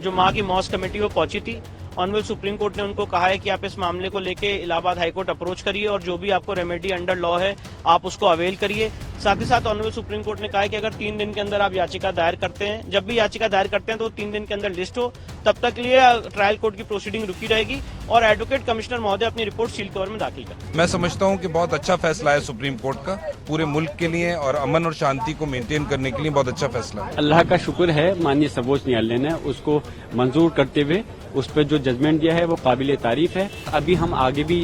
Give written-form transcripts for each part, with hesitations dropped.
जो मां की मौत कमेटी वो पहुंची थी। ऑनरेबल सुप्रीम कोर्ट ने उनको कहा है कि आप इस मामले को लेके इलाहाबाद हाईकोर्ट अप्रोच करिए और जो भी आपको रेमेडी अंडर लॉ है आप उसको अवेल करिए। साथ ही साथ ऑनरेबल सुप्रीम कोर्ट ने कहा है कि अगर 3 दिन के अंदर आप याचिका दायर करते हैं, जब भी याचिका दायर करते हैं तो 3 दिन के अंदर लिस्ट हो, तब तक लिए ट्रायल कोर्ट की प्रोसीडिंग रुकी रहेगी और एडवोकेट कमिश्नर महोदय अपनी रिपोर्ट सील कवर में दाखिल करें। मैं समझता हूं कि बहुत अच्छा फैसला है सुप्रीम कोर्ट का, पूरे मुल्क के लिए और अमन और शांति को मेंटेन करने के लिए बहुत अच्छा फैसला है। अल्लाह का शुक्र है, माननीय सर्वोच्च न्यायालय ने उसको मंजूर करते हुए उस पर जो जजमेंट दिया है वो काबिले तारीफ है। अभी हम आगे भी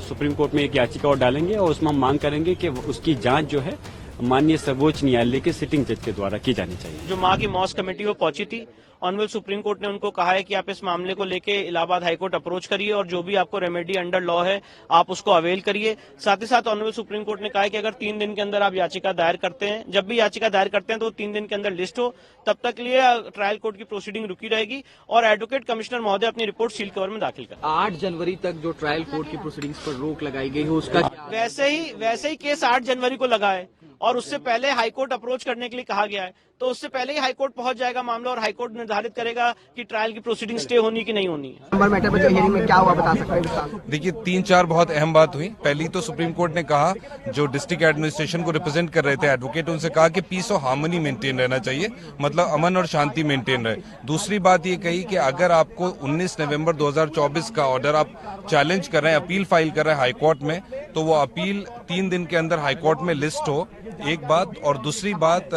सुप्रीम कोर्ट में एक याचिका और डालेंगे और उसमें हम मांग करेंगे कि उसकी जांच जो है माननीय सर्वोच्च न्यायालय के सिटिंग जज के द्वारा की जानी चाहिए। जो मां की मौत कमेटी वो पहुंची थी, ऑनरेबल सुप्रीम कोर्ट ने उनको कहा है कि आप इस मामले को लेके इलाहाबाद हाईकोर्ट अप्रोच करिए और जो भी आपको रेमेडी अंडर लॉ है आप उसको अवेल करिए। साथ ही साथ ऑनरेबल सुप्रीम कोर्ट ने कहा है कि अगर 3 दिन के अंदर आप याचिका दायर करते हैं, जब भी याचिका दायर करते हैं तो 3 दिन के अंदर लिस्ट हो, तब तक लिए ट्रायल कोर्ट की प्रोसीडिंग रुकी रहेगी और एडवोकेट कमिश्नर महोदय अपनी रिपोर्ट सील कवर में दाखिल करें। 8 जनवरी तक जो ट्रायल कोर्ट की प्रोसीडिंग्स पर रोक लगाई गई हो उसका वैसे ही केस 8 जनवरी को लगा है और उससे पहले हाईकोर्ट अप्रोच करने के लिए कहा गया है, तो उससे पहले ही हाईकोर्ट पहुंच जाएगा मामला और हाईकोर्ट निर्धारित करेगा कि ट्रायल की प्रोसीडिंग स्टे होनी कि नहीं होनी है। नंबर मैटर पर जो हियरिंग में क्या हुआ बता सकते हैं? देखिए 3-4 बहुत अहम बात हुई। पहली तो सुप्रीम कोर्ट ने कहा, जो डिस्ट्रिक्ट एडमिनिस्ट्रेशन को रिप्रेजेंट कर रहे थे एडवोकेट, उनसे कहा कि पीस और हार्मनी मेंटेन रहना चाहिए, मतलब अमन और शांति मेंटेन रहे। दूसरी बात ये कही कि अगर आपको 19 नवंबर 2024 का ऑर्डर आप चैलेंज कर रहे हैं, अपील फाइल कर रहे हैं हाईकोर्ट में, तो वो अपील 3 दिन के अंदर हाईकोर्ट में लिस्ट हो, एक बात। और दूसरी बात,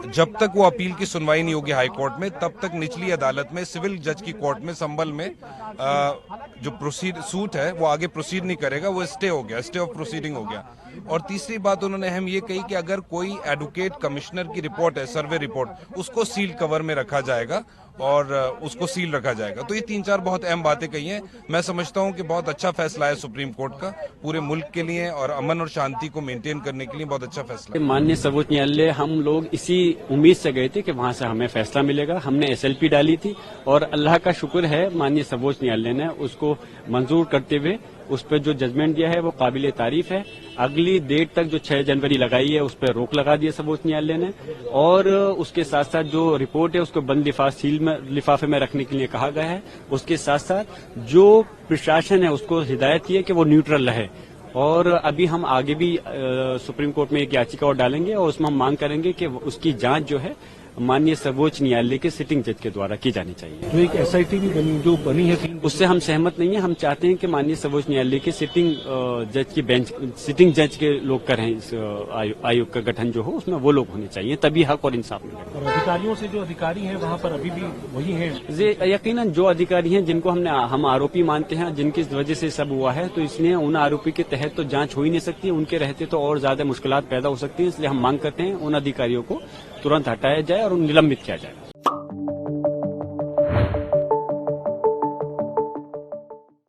जब तक वो अपील की सुनवाई नहीं होगी हाईकोर्ट में, तब तक निचली अदालत में सिविल जज की कोर्ट में संभल में जो सूट है वो आगे प्रोसीड नहीं करेगा, वो स्टे हो गया, स्टे ऑफ प्रोसीडिंग हो गया। और तीसरी बात उन्होंने अहम ये कही कि अगर कोई एडवोकेट कमिश्नर की रिपोर्ट है, सर्वे रिपोर्ट, उसको सील कवर में रखा जाएगा और उसको सील रखा जाएगा। तो ये 3-4 बहुत अहम बातें कही हैं। मैं समझता हूं कि बहुत अच्छा फैसला है सुप्रीम कोर्ट का, पूरे मुल्क के लिए और अमन और शांति को मेंटेन करने के लिए बहुत अच्छा फैसला है। माननीय सर्वोच्च न्यायालय, हम लोग इसी उम्मीद से गए थे कि वहां से हमें फैसला मिलेगा। हमने SLP डाली थी और अल्लाह का शुक्र है, माननीय सर्वोच्च न्यायालय ने उसको मंजूर करते हुए उस पर जो जजमेंट दिया है वो काबिले तारीफ है। अगली डेट तक जो 6 जनवरी लगाई है उस पर रोक लगा दी सर्वोच्च न्यायालय ने और उसके साथ साथ जो रिपोर्ट है उसको बंद लिफाफे में रखने के लिए कहा गया है। उसके साथ साथ जो प्रशासन है उसको हिदायत की है कि वो न्यूट्रल रहे। और अभी हम आगे भी सुप्रीम कोर्ट में एक याचिका और डालेंगे और उसमें हम मांग करेंगे कि उसकी जांच जो है माननीय सर्वोच्च न्यायालय के सिटिंग जज के द्वारा की जानी चाहिए। जो एक SIT भी बनी है, उससे हम सहमत नहीं है। हम चाहते हैं कि माननीय सर्वोच्च न्यायालय के सिटिंग जज की बेंच, सिटिंग जज के लोग करें इस आयोग का गठन जो हो, उसमें वो लोग होने चाहिए, तभी हक और इंसाफ मिलेगा। और अधिकारियों से जो अधिकारी हैं वहाँ पर अभी भी वही हैं। यकीनन जो अधिकारी हैं जिनको हम आरोपी मानते हैं, जिनकी वजह से सब हुआ है, तो इसलिए उन आरोपी के तहत तो जांच हो ही नहीं सकती। उनके रहते तो और ज्यादा मुश्किलात पैदा हो सकती है। इसलिए हम मांग करते हैं उन अधिकारियों को तुरंत हटाया जाए और निलंबित किया जाए।